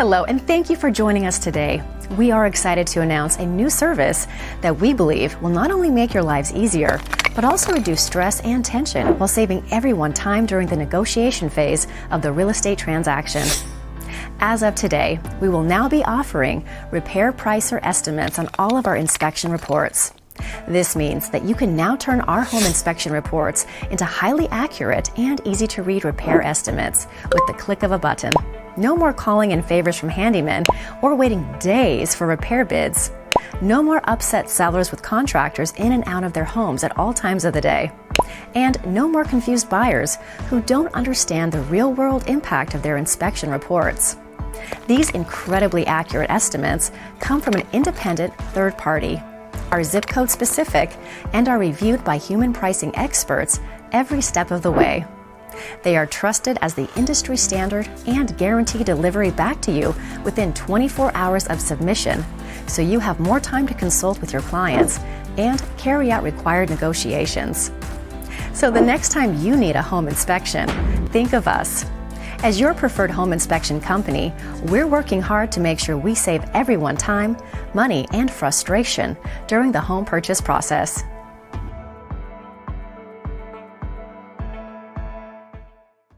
Hello, and thank you for joining us today. We are excited to announce a new service that we believe will not only make your lives easier, but also reduce stress and tension while saving everyone time during the negotiation phase of the real estate transaction. As of today, we will now be offering RepairPricer estimates on all of our inspection reports. This means that you can now turn our home inspection reports into highly accurate and easy to read repair estimates with the click of a button. No more calling in favors from handymen or waiting days for repair bids. No more upset sellers with contractors in and out of their homes at all times of the day. And no more confused buyers who don't understand the real-world impact of their inspection reports. These incredibly accurate estimates come from an independent third party, are zip code specific, and are reviewed by human pricing experts every step of the way. They are trusted as the industry standard and guarantee delivery back to you within 24 hours of submission, so you have more time to consult with your clients and carry out required negotiations. So the next time you need a home inspection, think of us. As your preferred home inspection company, we're working hard to make sure we save everyone time, money, and frustration during the home purchase process.